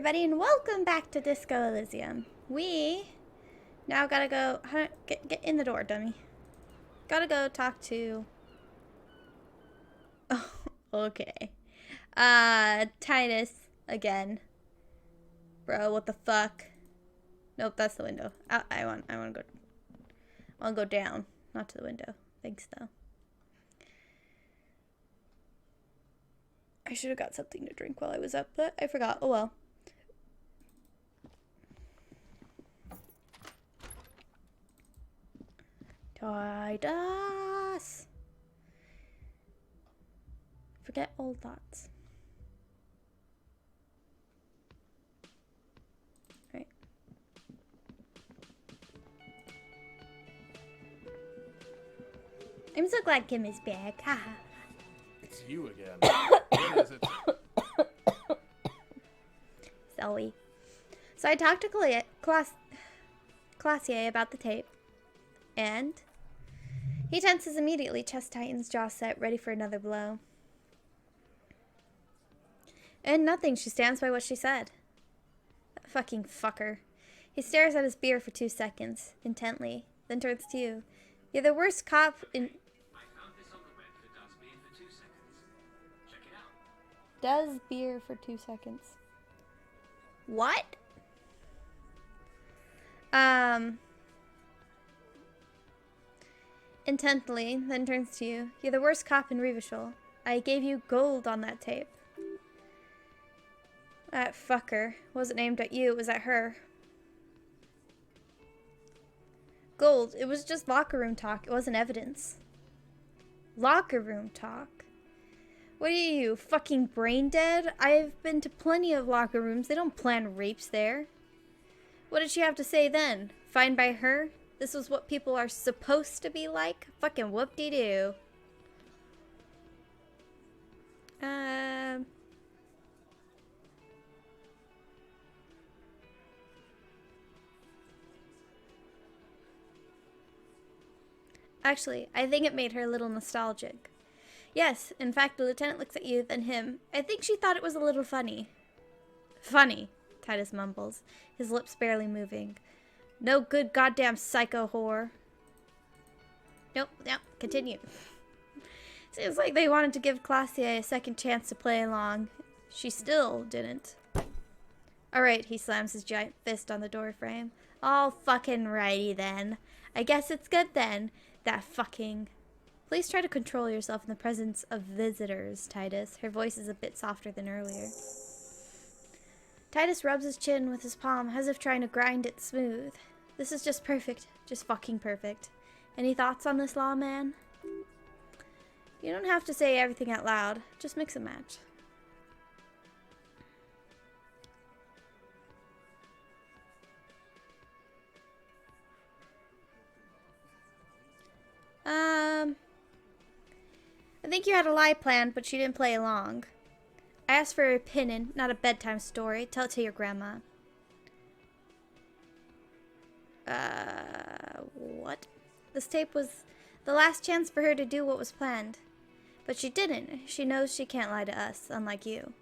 everybody, and welcome back to Disco Elysium. We now gotta go. Get in the door, dummy. Gotta go talk to. Oh, okay. Titus again. Bro, what the fuck? Nope, that's the window. I want to go. I want to go down, not to the window. Thanks, though. I should have got something to drink while I was up, but I forgot. Oh well. Titus! Forget old thoughts. Right. I'm so glad Kim is back. Haha. It's you again. What is it? Sorry. So I talked to Classier about the tape, and he tenses immediately, chest tightens, jaw set, ready for another blow. And nothing, she stands by what she said. That fucking fucker. He stares at his beer for 2 seconds, intently, then turns to you. You're the worst cop in... I found this on the web that does beer for 2 seconds. Check it out. Does beer for 2 seconds. What? Intently, then turns to you. You're the worst cop in REAAAALY. I gave you gold on that tape. That fucker wasn't aimed at you, it was at her. Gold, it was just locker room talk, it wasn't evidence. Locker room talk? What are you, fucking brain dead? I've been to plenty of locker rooms, they don't plan rapes there. What did she have to say then? Fine by her? This was what people are supposed to be like? Fucking whoop-de-doo. Actually, I think it made her a little nostalgic. Yes, in fact, the lieutenant looks at you, then him. I think she thought it was a little funny. Funny, Titus mumbles, his lips barely moving. No good goddamn psycho whore. Nope, continue. Seems like they wanted to give Classier a second chance to play along. She still didn't. Alright, he slams his giant fist on the doorframe. All fucking righty then. I guess it's good then. That fucking... Please try to control yourself in the presence of visitors, Titus. Her voice is a bit softer than earlier. Titus rubs his chin with his palm as if trying to grind it smooth. This is just perfect. Just fucking perfect. Any thoughts on this, lawman? You don't have to say everything out loud. Just mix and match. I think you had a lie planned, but she didn't play along. I asked for a opinion, not a bedtime story. Tell it to your grandma. What? This tape was the last chance for her to do what was planned. But she didn't. She knows she can't lie to us, unlike you.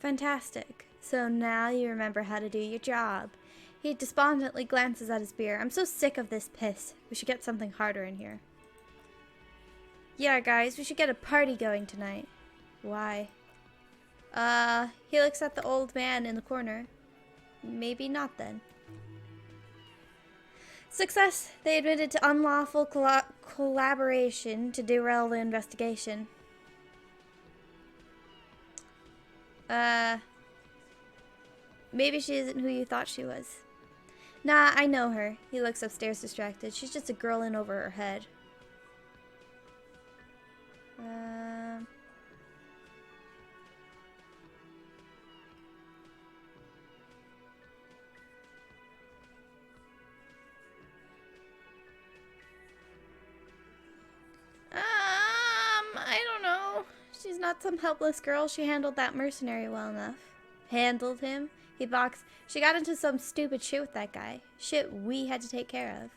Fantastic. So now you remember how to do your job. He despondently glances at his beer. I'm so sick of this piss. We should get something harder in here. Yeah, guys, we should get a party going tonight. Why? He looks at the old man in the corner. Maybe not then. Success. They admitted to unlawful collaboration to derail the investigation. Maybe she isn't who you thought she was. Nah, I know her. He looks upstairs distracted. She's just a girl in over her head. I don't know. She's not some helpless girl. She handled that mercenary well enough. Handled him? He boxed. She got into some stupid shit with that guy. Shit we had to take care of.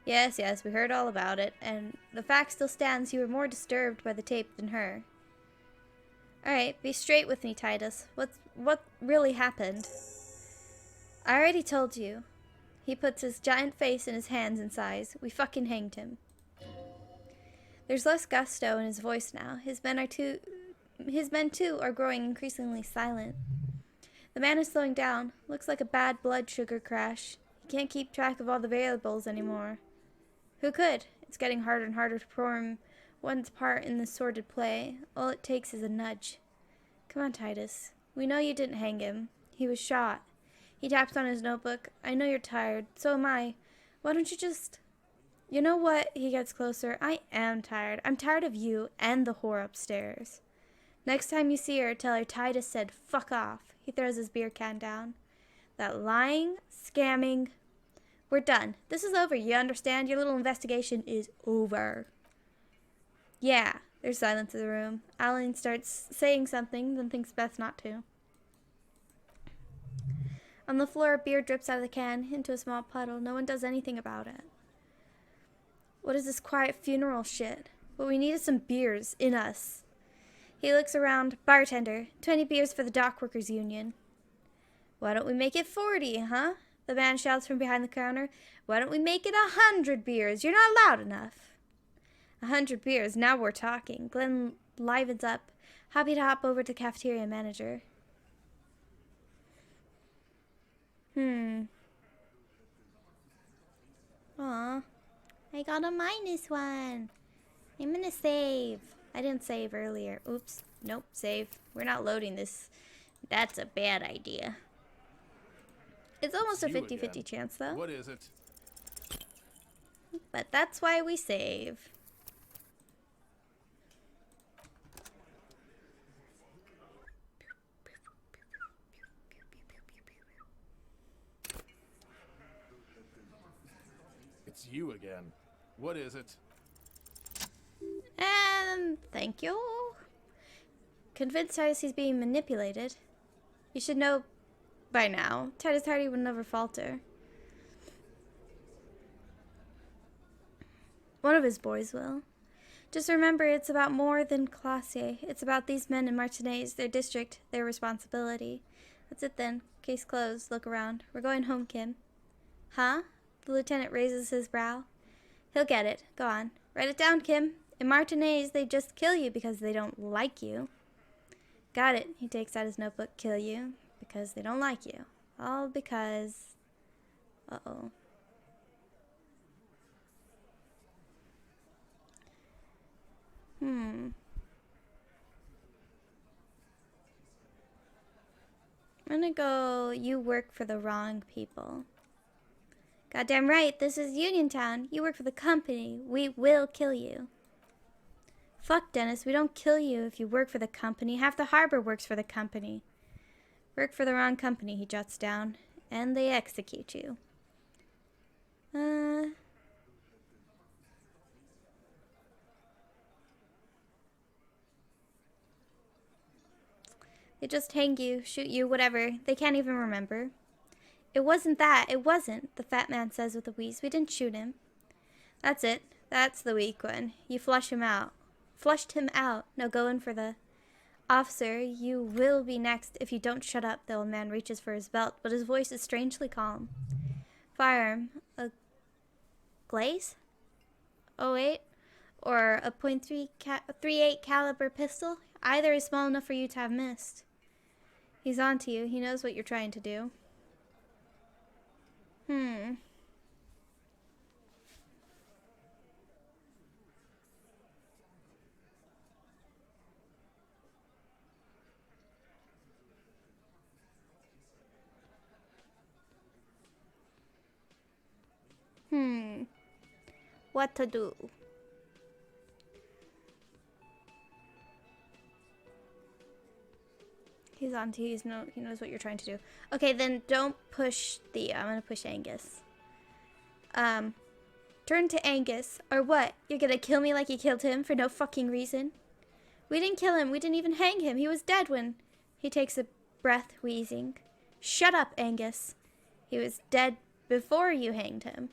Yes, we heard all about it. And the fact still stands, you were more disturbed by the tape than her. Alright, be straight with me, Titus. What really happened? I already told you. He puts his giant face in his hands and sighs. We fucking hanged him. There's less gusto in his voice now. His men too are growing increasingly silent. The man is slowing down. Looks like a bad blood sugar crash. He can't keep track of all the variables anymore. Who could? It's getting harder and harder to perform one's part in this sordid play. All it takes is a nudge. Come on, Titus. We know you didn't hang him. He was shot. He taps on his notebook. I know you're tired. So am I. Why don't you just... You know what? He gets closer. I am tired. I'm tired of you and the whore upstairs. Next time you see her, tell her Titus said fuck off. He throws his beer can down. That lying, scamming... We're done. This is over. You understand? Your little investigation is over. Yeah. There's silence in the room. Alan starts saying something, then thinks best not to. On the floor, beer drips out of the can into a small puddle. No one does anything about it. What is this quiet funeral shit? What we need is some beers in us. He looks around. Bartender, 20 beers for the dock workers union. Why don't we make it 40, huh? The man shouts from behind the counter. Why don't we make it 100 beers? You're not loud enough. 100 beers, now we're talking. Glenn livens up, happy to hop over to cafeteria manager. Aw, I got a -1. I'm gonna save. I didn't save earlier. Oops. Nope, save. We're not loading this. That's a bad idea. It's almost a 50-50 chance, though. What is it? But that's why we save. It's you again. What is it? And thank you. Convinced Titus he's being manipulated. You should know by now. Titus Hardy would never falter. One of his boys will. Just remember, it's about more than Classe. It's about these men in Martinez, their district, their responsibility. That's it then. Case closed. Look around. We're going home, Kim. Huh? The lieutenant raises his brow. He'll get it. Go on. Write it down, Kim. In Martinez, they just kill you because they don't like you. Got it. He takes out his notebook. Kill you because they don't like you. All because... Uh-oh. I'm gonna go, you work for the wrong people. Goddamn right, this is Uniontown. You work for the company. We will kill you. Fuck, Dennis, we don't kill you if you work for the company. Half the harbor works for the company. Work for the wrong company, he jots down. And they execute you. They just hang you, shoot you, whatever. They can't even remember. It wasn't that. It wasn't, the fat man says with a wheeze. We didn't shoot him. That's it. That's the weak one. You flush him out. Flushed him out. Now go in for the... Officer, you will be next if you don't shut up. The old man reaches for his belt, but his voice is strangely calm. Firearm. A glaze? .08? Or a .38 caliber pistol? Either is small enough for you to have missed. He's on to you. He knows what you're trying to do. What to do? He's on to you. He knows what you're trying to do. Okay, then don't push the... I'm going to push Angus. Turn to Angus. Or what? You're going to kill me like you killed him for no fucking reason? We didn't kill him. We didn't even hang him. He was dead when... He takes a breath, wheezing. Shut up, Angus. He was dead before you hanged him.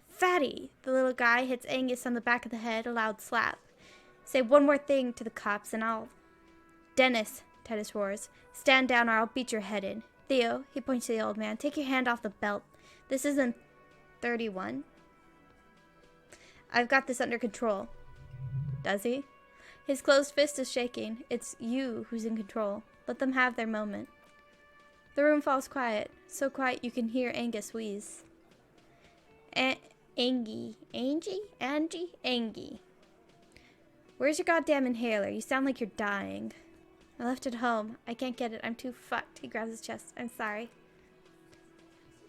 Fatty! The little guy hits Angus on the back of the head, a loud slap. Say one more thing to the cops and I'll... Dennis, Titus roars. Stand down or I'll beat your head in. Theo, he points to the old man, take your hand off the belt. This isn't 31. I've got this under control. Does he? His closed fist is shaking. It's you who's in control. Let them have their moment. The room falls quiet. So quiet you can hear Angus wheeze. Angie. Where's your goddamn inhaler? You sound like you're dying. I left it home. I can't get it. I'm too fucked. He grabs his chest. I'm sorry.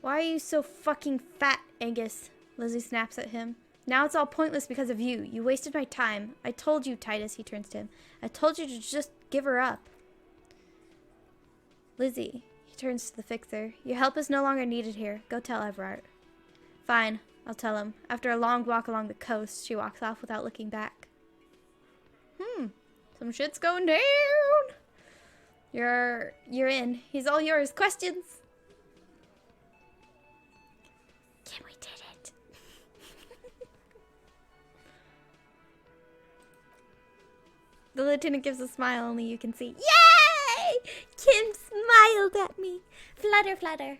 Why are you so fucking fat, Angus? Lizzie snaps at him. Now it's all pointless because of you. You wasted my time. I told you, Titus, he turns to him. I told you to just give her up. Lizzie, he turns to the fixer. Your help is no longer needed here. Go tell Everard. Fine, I'll tell him. After a long walk along the coast, she walks off without looking back. Some shit's going down. You're in. He's all yours. Questions? Kim, we did it. The lieutenant gives a smile only you can see. Yay! Kim smiled at me. Flutter, flutter.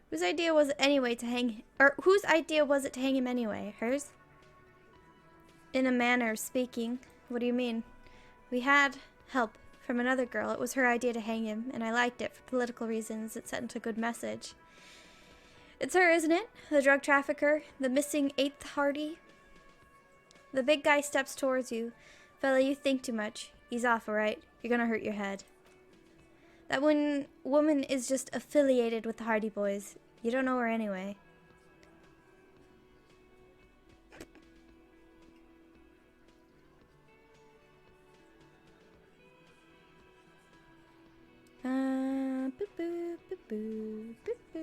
Whose idea was it anyway to hang, or whose idea was it to hang him anyway? Hers? In a manner of speaking. What do you mean? We had help from another girl. It was her idea to hang him, and I liked it for political reasons. It sent a good message. It's her, isn't it? The drug trafficker, the missing 8th Hardy. The big guy steps towards you. Fella, you think too much. Ease off, alright? You're gonna hurt your head. That woman is just affiliated with the Hardy Boys. You don't know her anyway. Boop, boop, boop, boop, boop, boop.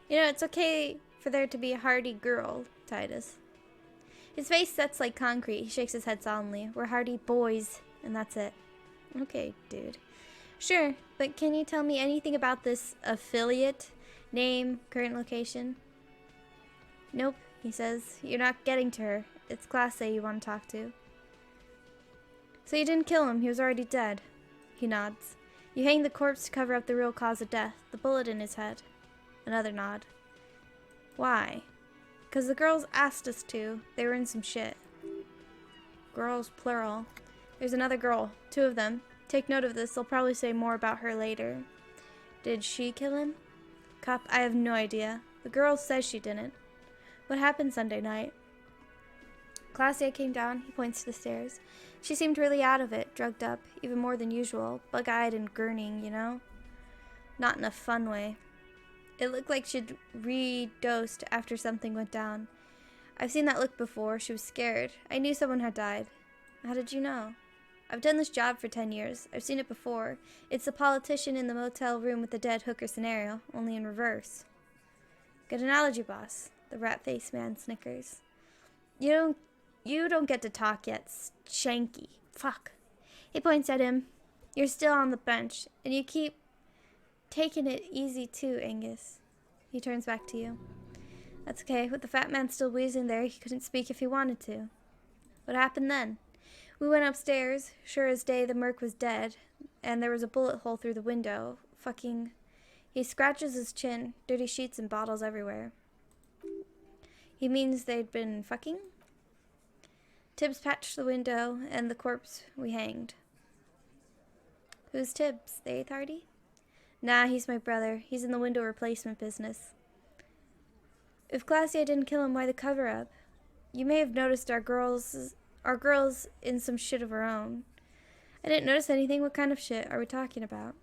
You know, it's okay for there to be a Hardy girl, Titus. His face sets like concrete. He shakes his head solemnly. We're Hardy Boys, and that's it. Okay, dude. Sure, but can you tell me anything about this affiliate? Name, current location? Nope, he says. You're not getting to her. It's Class A you want to talk to. So you didn't kill him. He was already dead. He nods. You hanged the corpse to cover up the real cause of death. The bullet in his head. Another nod. Why? Because the girls asked us to. They were in some shit. Girls, plural. There's another girl. 2 of them. Take note of this. They'll probably say more about her later. Did she kill him? Cop, I have no idea. The girl says she didn't. What happened Sunday night? Class A came down. He points to the stairs. She seemed really out of it, drugged up, even more than usual. Bug-eyed and gurning, you know? Not in a fun way. It looked like she'd re-dosed after something went down. I've seen that look before. She was scared. I knew someone had died. How did you know? I've done this job for 10 years. I've seen it before. It's the politician in the motel room with the dead hooker scenario, only in reverse. Good analogy, boss. The rat-faced man snickers. You don't get to talk yet, Shanky. Fuck. He points at him. You're still on the bench, and you keep taking it easy too, Angus. He turns back to you. That's okay. With the fat man still wheezing there, he couldn't speak if he wanted to. What happened then? We went upstairs. Sure as day, the merc was dead, and there was a bullet hole through the window. Fucking... He scratches his chin. Dirty sheets and bottles everywhere. He means they'd been fucking? Tibbs patched the window, and the corpse we hanged. Who's Tibbs? The 8th Hardy? Nah, he's my brother. He's in the window replacement business. If Glacier didn't kill him, why the cover-up? You may have noticed our girl's in some shit of her own. I didn't notice anything. What kind of shit are we talking about?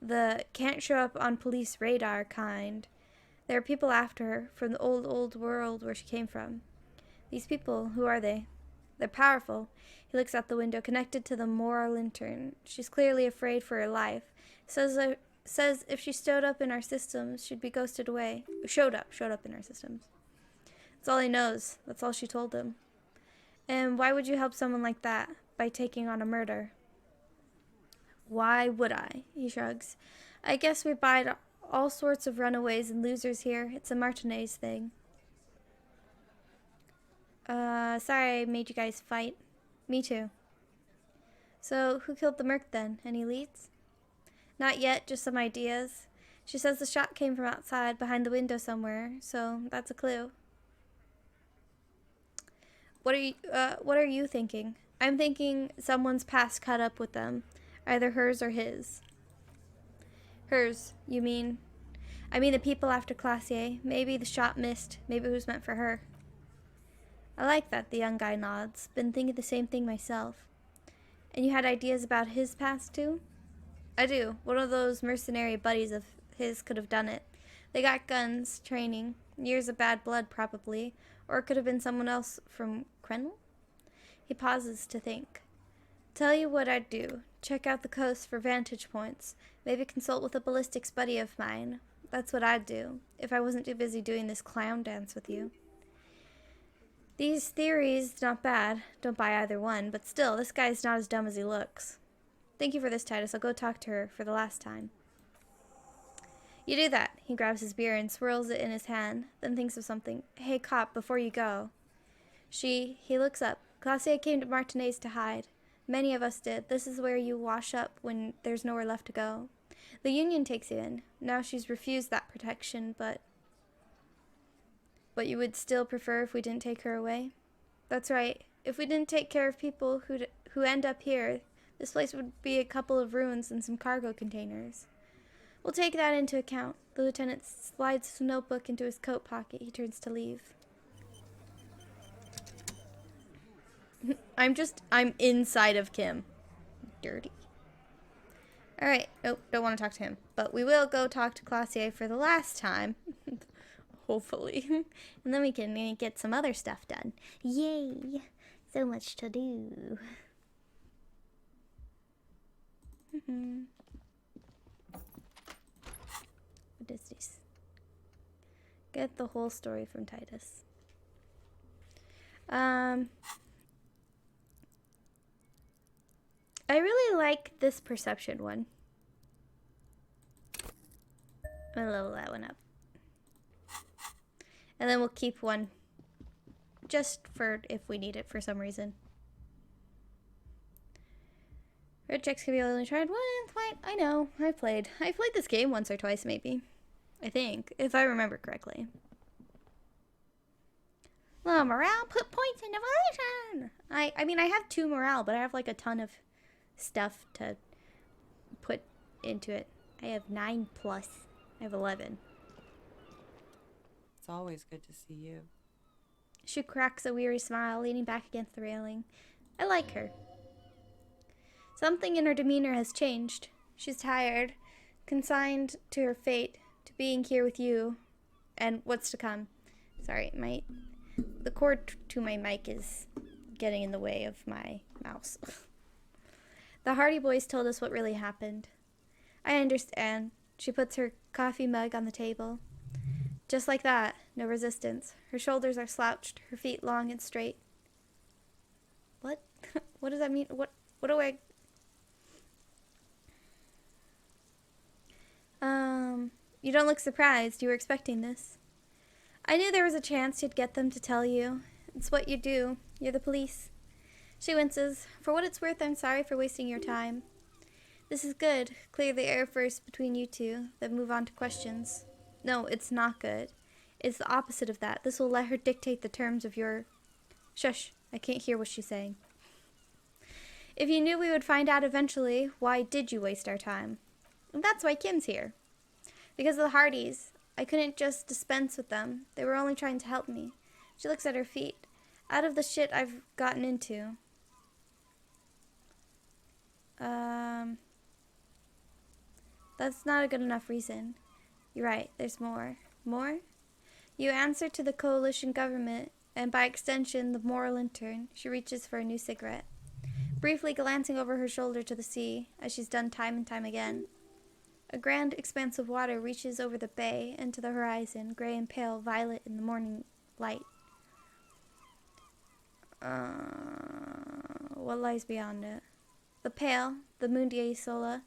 The can't show up on police radar kind. There are people after her from the old world where she came from. These people, who are they? They're powerful. He looks out the window, connected to the moral lantern. She's clearly afraid for her life. Says if she showed up in our systems, she'd be ghosted away. Showed up in our systems. That's all he knows. That's all she told him. And why would you help someone like that? By taking on a murder. Why would I? He shrugs. I guess we bide all sorts of runaways and losers here. It's a Martinez thing. Sorry I made you guys fight. Me too. So, who killed the merc then? Any leads? Not yet, just some ideas. She says the shot came from outside, behind the window somewhere, so that's a clue. What are you thinking? I'm thinking someone's past caught up with them. Either hers or his. Hers, you mean? I mean the people after Classier. Maybe the shot missed. Maybe it was meant for her. I like that, the young guy nods. Been thinking the same thing myself. And you had ideas about his past too? I do. One of those mercenary buddies of his could have done it. They got guns, training, years of bad blood probably, or it could have been someone else from Krenl? He pauses to think. Tell you what I'd do. Check out the coast for vantage points. Maybe consult with a ballistics buddy of mine. That's what I'd do, if I wasn't too busy doing this clown dance with you. These theories, not bad. Don't buy either one, but still, this guy's not as dumb as he looks. Thank you for this, Titus. I'll go talk to her for the last time. You do that. He grabs his beer and swirls it in his hand, then thinks of something. Hey, cop, before you go. He looks up. Classier came to Martinez to hide. Many of us did. This is where you wash up when there's nowhere left to go. The Union takes you in. Now she's refused that protection, but you would still prefer if we didn't take her away? That's right. If we didn't take care of people who end up here, this place would be a couple of ruins and some cargo containers. We'll take that into account. The lieutenant slides his notebook into his coat pocket. He turns to leave. I'm inside of Kim. Dirty. Alright. Nope, don't want to talk to him. But we will go talk to Classier for the last time. Hopefully. And then we can get some other stuff done. Yay! So much to do. What is this? Get the whole story from Titus. I really like this perception one. I'm gonna level that one up. And then we'll keep one just for if we need it for some reason. Red checks can be only tried once. Fine, I know. I played this game once or twice maybe. I think, if I remember correctly. Low morale, put points into evolution. I mean I have 2 morale, but I have like a ton of stuff to put into it. I have 9 plus. I have 11. It's always good to see you. She cracks a weary smile, leaning back against the railing. I like her. Something in her demeanor has changed. She's tired, consigned to her fate, to being here with you, and what's to come. Sorry, the cord to my mic is getting in the way of my mouse. The Hardy Boys told us what really happened. I understand. She puts her coffee mug on the table. Just like that, no resistance. Her shoulders are slouched, her feet long and straight. What? What does that mean? What do I... You don't look surprised. You were expecting this. I knew there was a chance you'd get them to tell you. It's what you do. You're the police. She winces. For what it's worth, I'm sorry for wasting your time. This is good. Clear the air first between you two, then move on to questions. No, it's not good. It's the opposite of that. This will let her dictate the terms of your... Shush. I can't hear what she's saying. If you knew we would find out eventually, why did you waste our time? And that's why Kim's here. Because of the Hardys. I couldn't just dispense with them. They were only trying to help me. She looks at her feet. Out of the shit I've gotten into. That's not a good enough reason. You're right, there's more. More? You answer to the coalition government, and by extension, the moral intern. She reaches for a new cigarette. Briefly glancing over her shoulder to the sea, as she's done time and time again. A grand expanse of water reaches over the bay and to the horizon, gray and pale violet in the morning light. What lies beyond it? The Pale, the Mundial Sola,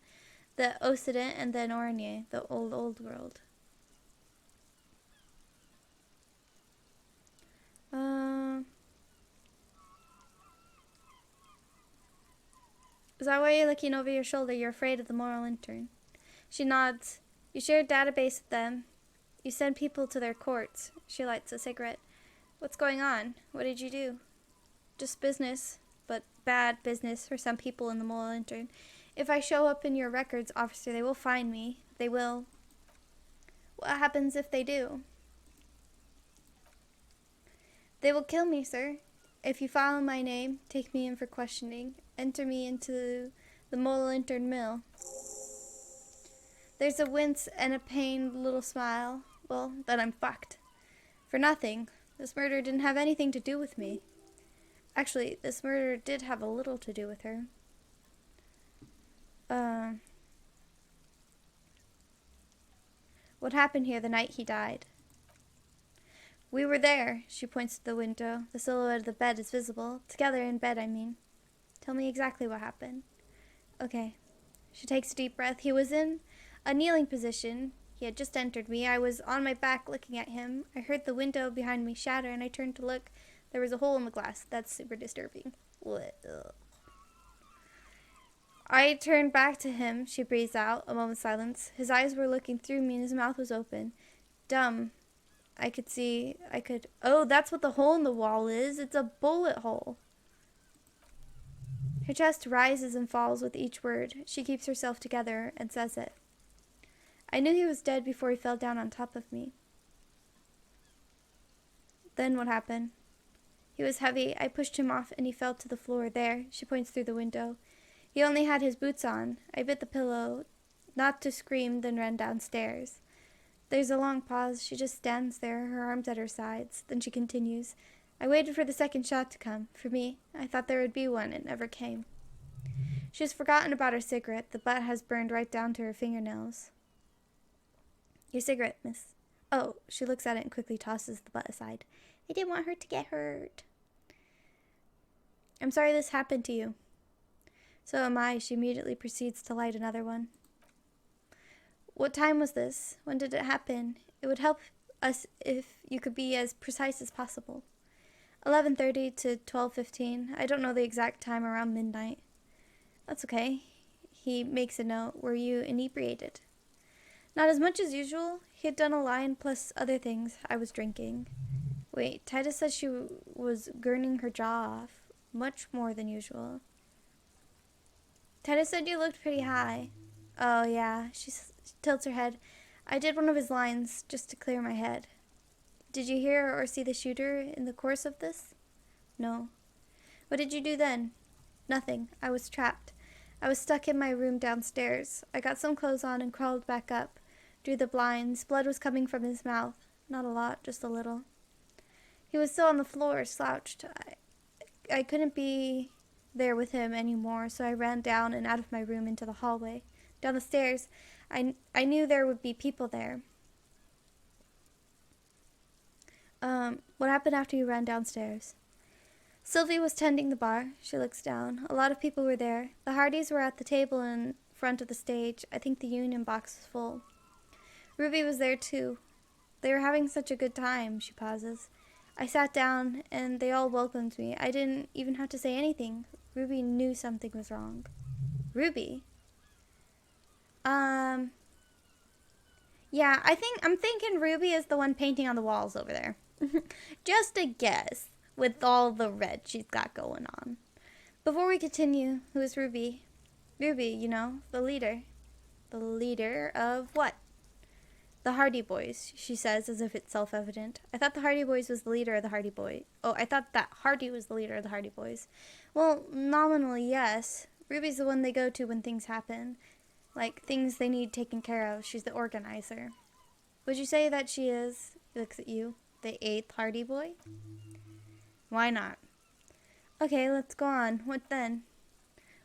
the Occident, and then Oranye, the old world. Is that why you're looking over your shoulder? You're afraid of the moral intern. She nods. You share a database with them. You send people to their courts. She lights a cigarette. What's going on? What did you do? Just business, but bad business for some people in the moral intern. If I show up in your records, officer, they will find me. They will. What happens if they do? They will kill me, sir. If you follow my name, take me in for questioning, enter me into the mole intern mill. There's a wince and a pained little smile. Well, then I'm fucked. For nothing. This murder didn't have anything to do with me. Actually, this murder did have a little to do with her. What happened here the night he died? We were there. She points to the window. The silhouette of the bed is visible. Together in bed, I mean. Tell me exactly what happened. Okay. She takes a deep breath. He was in a kneeling position. He had just entered me. I was on my back looking at him. I heard the window behind me shatter, and I turned to look. There was a hole in the glass. That's super disturbing. I turned back to him. She breathes out. A moment's silence. His eyes were looking through me, and his mouth was open. Dumb. Oh, that's what the hole in the wall is. It's a bullet hole. Her chest rises and falls with each word. She keeps herself together and says it. I knew he was dead before he fell down on top of me. Then what happened? He was heavy. I pushed him off and he fell to the floor. There, she points through the window. He only had his boots on. I bit the pillow, not to scream, then ran downstairs. There's a long pause. She just stands there, her arms at her sides. Then she continues. I waited for the second shot to come. For me, I thought there would be one. It never came. She has forgotten about her cigarette. The butt has burned right down to her fingernails. Your cigarette, miss. Oh, she looks at it and quickly tosses the butt aside. I didn't want her to get hurt. I'm sorry this happened to you. So am I. She immediately proceeds to light another one. What time was this? When did it happen? It would help us if you could be as precise as possible. 11:30 to 12:15. I don't know the exact time, around midnight. That's okay. He makes a note. Were you inebriated? Not as much as usual. He had done a line plus other things. I was drinking. Wait, Titus said she was gurning her jaw off. Much more than usual. Titus said you looked pretty high. Oh, yeah. She tilts her head. I did one of his lines just to clear my head. Did you hear or see the shooter in the course of this? No. What did you do then? Nothing. I was trapped. I was stuck in my room downstairs. I got some clothes on and crawled back up. Drew the blinds. Blood was coming from his mouth. Not a lot, just a little. He was still on the floor, slouched. I couldn't be there with him anymore, so I ran down and out of my room into the hallway. Down the stairs. I knew there would be people there. What happened after you ran downstairs? Sylvie was tending the bar. She looks down. A lot of people were there. The Hardys were at the table in front of the stage. I think the union box was full. Ruby was there too. They were having such a good time. She pauses. I sat down and they all welcomed me. I didn't even have to say anything. Ruby knew something was wrong. Ruby? Yeah, I'm thinking Ruby is the one painting on the walls over there. Just a guess, with all the red she's got going on. Before we continue, who is Ruby? Ruby, you know, the leader. The leader of what? The Hardy Boys, she says, as if it's self-evident. I thought the Hardy Boys was the leader of the Hardy Boys. Oh, I thought that Hardy was the leader of the Hardy Boys. Well, nominally, yes. Ruby's the one they go to when things happen. Like, things they need taken care of. She's the organizer. Would you say that she is, he looks at you, the 8th Hardy Boy? Why not? Okay, let's go on. What then?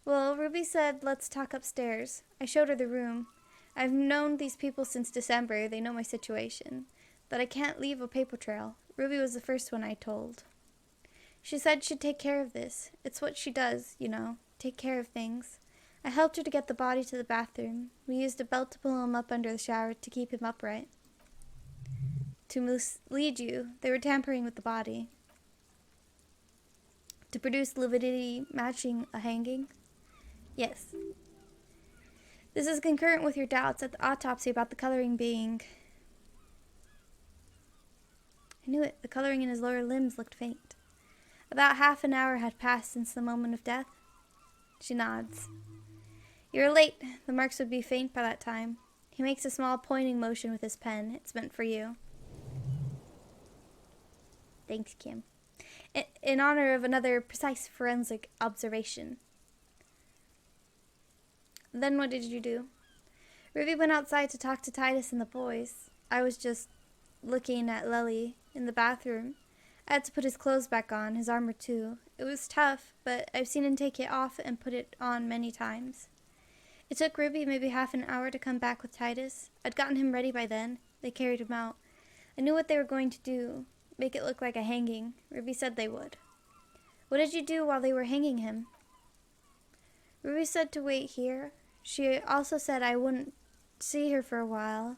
Well, Ruby said, let's talk upstairs. I showed her the room. I've known these people since December. They know my situation. That I can't leave a paper trail. Ruby was the first one I told. She said she'd take care of this. It's what she does, you know. take care of things. I helped her to get the body to the bathroom. We used a belt to pull him up under the shower to keep him upright. To mislead you, they were tampering with the body. To produce lividity matching a hanging? Yes. This is concurrent with your doubts at the autopsy about the coloring being... I knew it. The coloring in his lower limbs looked faint. About half an hour had passed since the moment of death. She nods. You're late. The marks would be faint by that time. He makes a small pointing motion with his pen. It's meant for you. Thanks, Kim. In honor of another precise forensic observation. Then what did you do? Ruby went outside to talk to Titus and the boys. I was just looking at Lely in the bathroom. I had to put his clothes back on, his armor too. It was tough, but I've seen him take it off and put it on many times. It took Ruby maybe half an hour to come back with Titus. I'd gotten him ready by then. They carried him out. I knew what they were going to do. Make it look like a hanging. Ruby said they would. What did you do while they were hanging him? Ruby said to wait here. She also said I wouldn't see her for a while,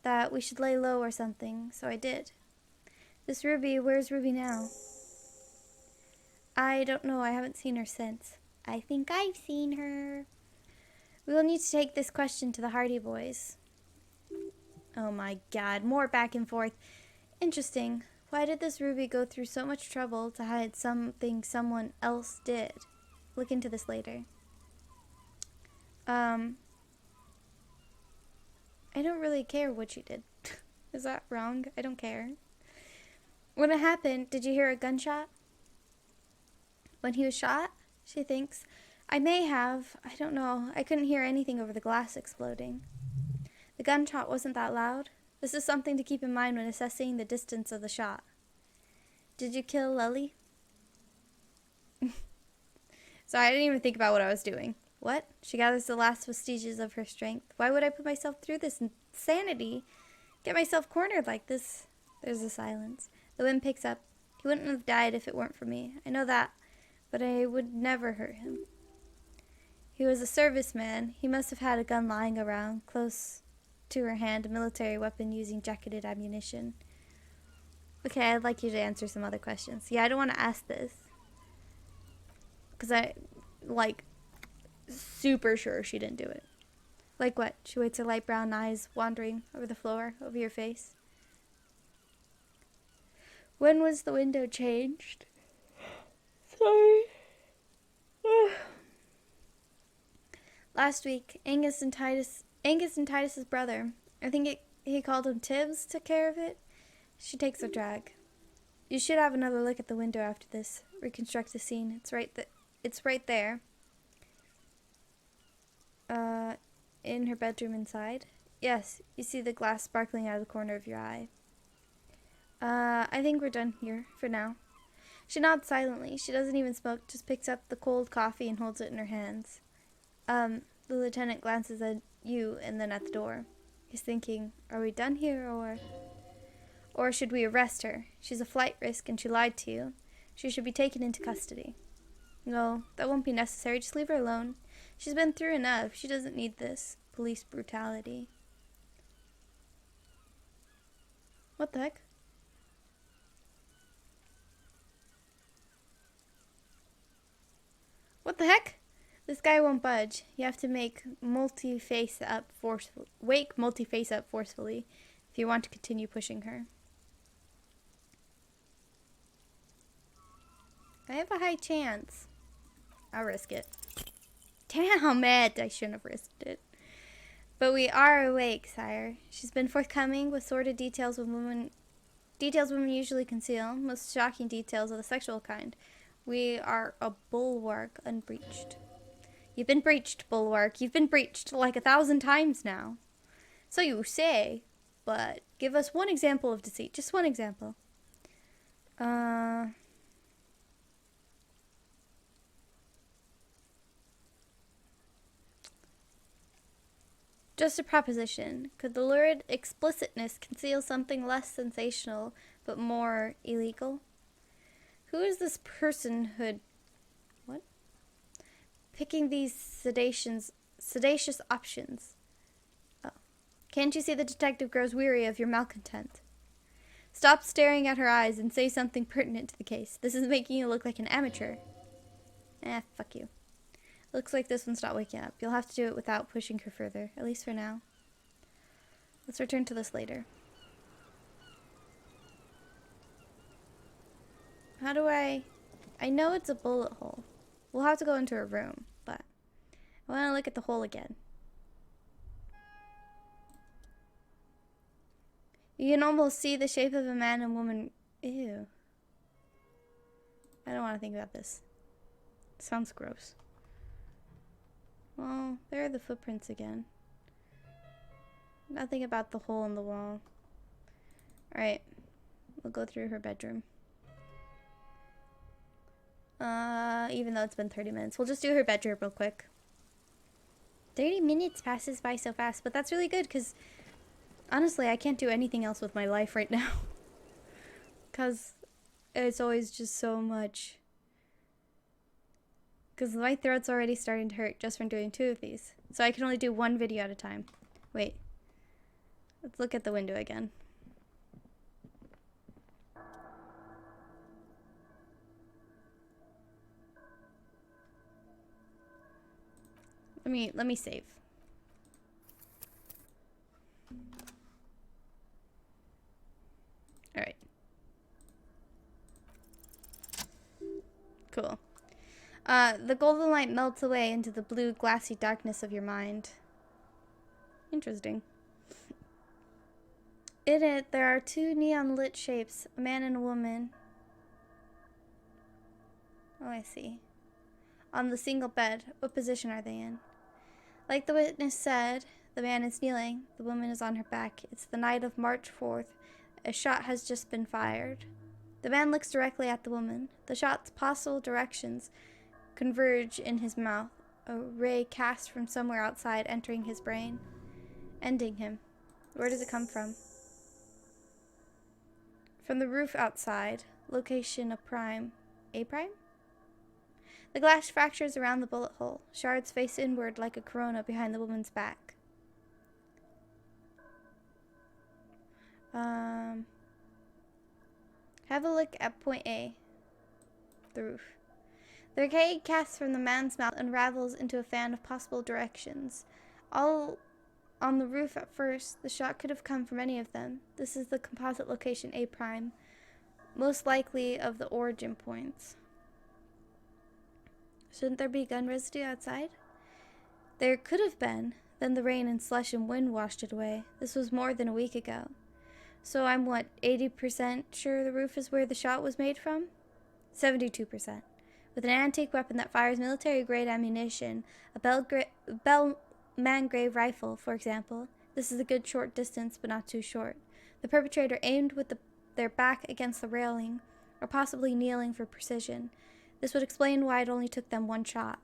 that we should lay low or something, so I did. This Ruby, where's Ruby now? I don't know, I haven't seen her since. I think I've seen her. We will need to take this question to the Hardy boys. Oh my god, more back and forth. Interesting. Why did this Ruby go through so much trouble to hide something someone else did? Look into this later. I don't really care what she did. Is that wrong? I don't care. When it happened, did you hear a gunshot? When he was shot? She thinks. I may have. I don't know. I couldn't hear anything over the glass exploding. The gunshot wasn't that loud. This is something to keep in mind when assessing the distance of the shot. Did you kill Lely? Sorry, I didn't even think about what I was doing. What? She gathers the last vestiges of her strength. Why would I put myself through this insanity? Get myself cornered like this? There's a silence. The wind picks up. He wouldn't have died if it weren't for me. I know that, but I would never hurt him. He was a serviceman. He must have had a gun lying around, close to her hand, a military weapon using jacketed ammunition. Okay, I'd like you to answer some other questions. Yeah, I don't want to ask this. Because I, super sure she didn't do it. Like what? She waits, her light brown eyes wandering over the floor, over your face. When was the window changed? Sorry. Last week, Angus and Titus's brother. I think he called him Tibbs, took care of it. She takes a drag. You should have another look at the window after this. Reconstruct the scene. It's right there. In her bedroom inside. Yes, you see the glass sparkling out of the corner of your eye. I think we're done here, for now. She nods silently. She doesn't even smoke, just picks up the cold coffee and holds it in her hands. The lieutenant glances at you and then at the door. He's thinking, are we done here, or should we arrest her? She's a flight risk and she lied to you. She should be taken into custody. No, that won't be necessary. Just leave her alone. She's been through enough. She doesn't need this police brutality. What the heck? What the heck? This guy won't budge. You have to make Multi-Face up forcefully. Wake Multi-Face up forcefully if you want to continue pushing her. I have a high chance. I'll risk it. Damn it! I shouldn't have risked it. But we are awake, sire. She's been forthcoming with sordid details women usually conceal, most shocking details of the sexual kind. We are a bulwark unbreached. You've been breached, bulwark. You've been breached like 1,000 times now. So you say, but give us one example of deceit. Just one example. Just a proposition. Could the lurid explicitness conceal something less sensational but more illegal? Who is this personhood? What? picking these sedacious options. Oh. Can't you see the detective grows weary of your malcontent? Stop staring at her eyes and say something pertinent to the case. This is making you look like an amateur. Fuck you. Looks like this one's not waking up. You'll have to do it without pushing her further, at least for now. Let's return to this later. How do I know it's a bullet hole. We'll have to go into her room, but I want to look at the hole again. You can almost see the shape of a man and woman. Ew. I don't want to think about this. It sounds gross. Well, there are the footprints again. Nothing about the hole in the wall. Alright. We'll go through her bedroom. Even though it's been 30 minutes. We'll just do her bedroom real quick. 30 minutes passes by so fast, but that's really good because honestly, I can't do anything else with my life right now. Because it's always just so much. Because my throat's already starting to hurt just from doing 2 of these. So I can only do 1 video at a time. Wait. Let's look at the window again. Let me save. All right. Cool. The golden light melts away into the blue, glassy darkness of your mind. Interesting. In it, there are 2 neon-lit shapes, a man and a woman. Oh, I see. On the single bed. What position are they in? Like the witness said, the man is kneeling, the woman is on her back. It's the night of March 4th. A shot has just been fired. The man looks directly at the woman. The shot's possible directions converge in his mouth, a ray cast from somewhere outside entering his brain, ending him. Where does it come from? From the roof outside. Location of prime. A prime? The glass fractures around the bullet hole. Shards face inward like a corona behind the woman's back. Have a look at point A. The roof. The ray cast from the man's mouth unravels into a fan of possible directions. All on the roof at first, the shot could have come from any of them. This is the composite location A prime, most likely of the origin points. Shouldn't there be gun residue outside? There could have been. Then the rain and slush and wind washed it away. This was more than a week ago. So I'm, 80% sure the roof is where the shot was made from? 72%. With an antique weapon that fires military-grade ammunition, a Bellman Grave rifle, for example, this is a good short distance, but not too short. The perpetrator aimed with their back against the railing, or possibly kneeling for precision. This would explain why it only took them 1 shot.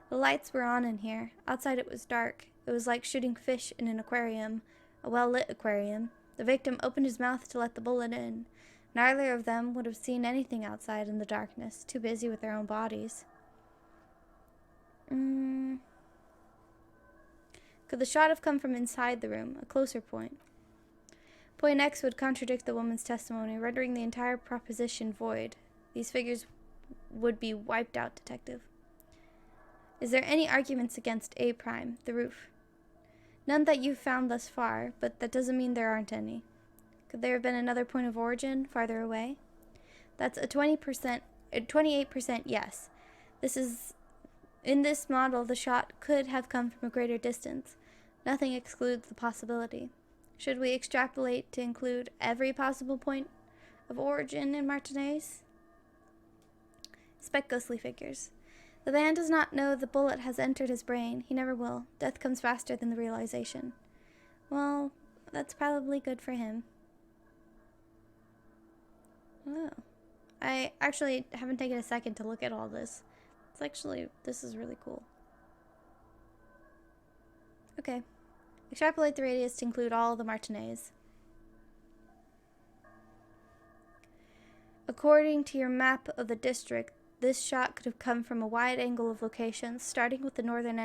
The lights were on in here. Outside it was dark. It was like shooting fish in an aquarium, a well-lit aquarium. The victim opened his mouth to let the bullet in. Neither of them would have seen anything outside in the darkness, too busy with their own bodies. Could the shot have come from inside the room, a closer point? Point X would contradict the woman's testimony, rendering the entire proposition void. These figures would be wiped out, detective. Is there any arguments against A prime, the roof? None that you've found thus far, but that doesn't mean there aren't any. Could there have been another point of origin, farther away? That's a 28% yes. In this model, the shot could have come from a greater distance. Nothing excludes the possibility. Should we extrapolate to include every possible point of origin in Martinez? Spec ghostly figures. The man does not know the bullet has entered his brain. He never will. Death comes faster than the realization. Well, that's probably good for him. Oh. I actually haven't taken a second to look at all this. This is really cool. Okay. Extrapolate the radius to include all the Martinez. According to your map of the district, this shot could have come from a wide angle of locations, starting with the northern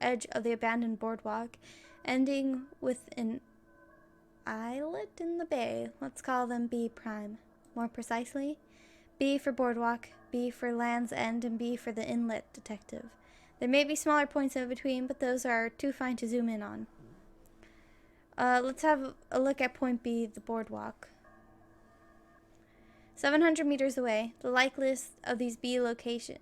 edge of the abandoned boardwalk, ending with an islet in the bay. Let's call them B prime. More precisely, B for boardwalk, B for Land's End, and B for the inlet detective. There may be smaller points in between, but those are too fine to zoom in on. Let's have a look at point B, the boardwalk. 700 meters away, the likeliest of these B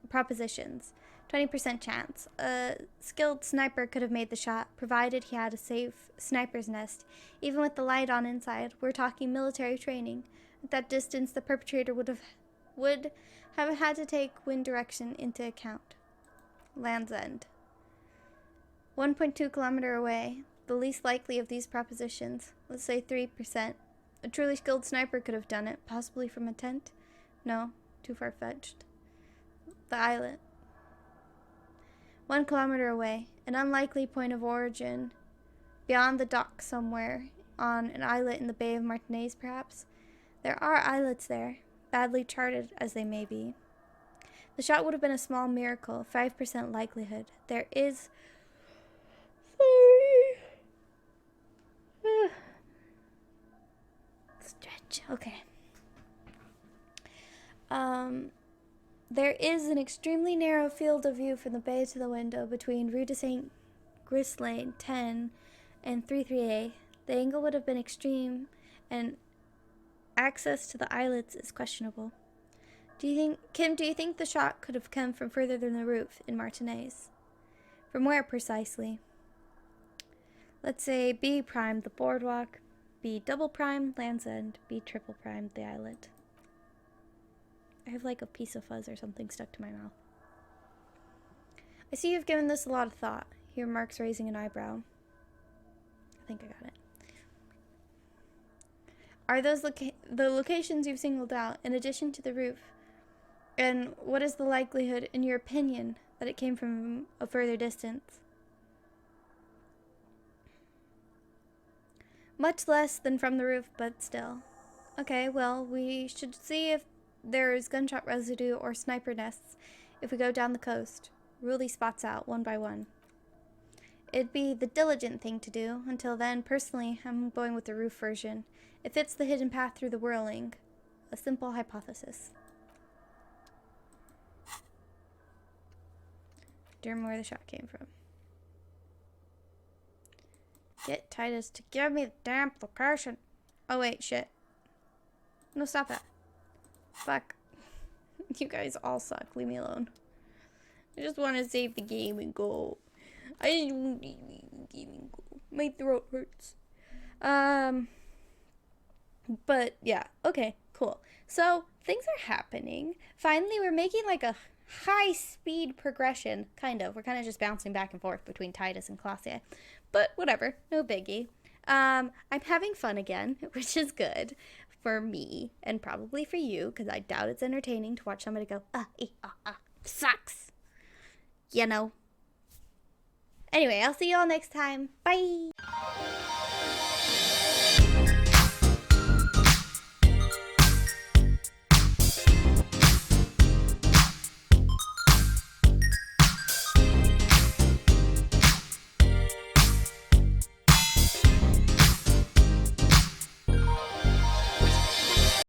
propositions, 20% chance. A skilled sniper could have made the shot, provided he had a safe sniper's nest. Even with the light on inside, we're talking military training. At that distance, the perpetrator would have had to take wind direction into account. Land's End. 1.2 kilometer away, the least likely of these propositions, let's say 3%. A truly skilled sniper could have done it, possibly from a tent. No, too far-fetched. The islet. 1 kilometer away, an unlikely point of origin. Beyond the dock somewhere, on an islet in the Bay of Martinez, perhaps. There are islets there, badly charted as they may be. The shot would have been a small miracle, 5% likelihood. There is... Sorry. Stretch. Okay. There is an extremely narrow field of view from the bay to the window between Rue de Saint Ghislain 10 and 33A. The angle would have been extreme, and access to the islets is questionable. Do you think the shot could have come from further than the roof in Martinez? From where precisely? Let's say B prime, the boardwalk, B double prime, Land's End, B triple prime, the islet. I have like a piece of fuzz or something stuck to my mouth. I see you've given this a lot of thought. Here Mark's raising an eyebrow. I think I got it. Are those the locations you've singled out, in addition to the roof? And what is the likelihood, in your opinion, that it came from a further distance? Much less than from the roof, but still. Okay, well, we should see if there is gunshot residue or sniper nests if we go down the coast. Rule these spots out one by one. It'd be the diligent thing to do. Until then, personally, I'm going with the roof version. It fits the hidden path through the whirling. A simple hypothesis. Determine where the shot came from. Get Titus to give me the damn location. Oh wait, shit. No, stop that. Fuck. You guys all suck. Leave me alone. I just want to save the game and go. I just want to save the game and go. My throat hurts. But yeah, okay, cool. So things are happening. Finally, we're making like a high-speed progression, kind of. We're kind of just bouncing back and forth between Titus and Claudia. But whatever, no biggie. I'm having fun again, which is good for me and probably for you, because I doubt it's entertaining to watch somebody go, sucks. You know. Anyway, I'll see you all next time. Bye.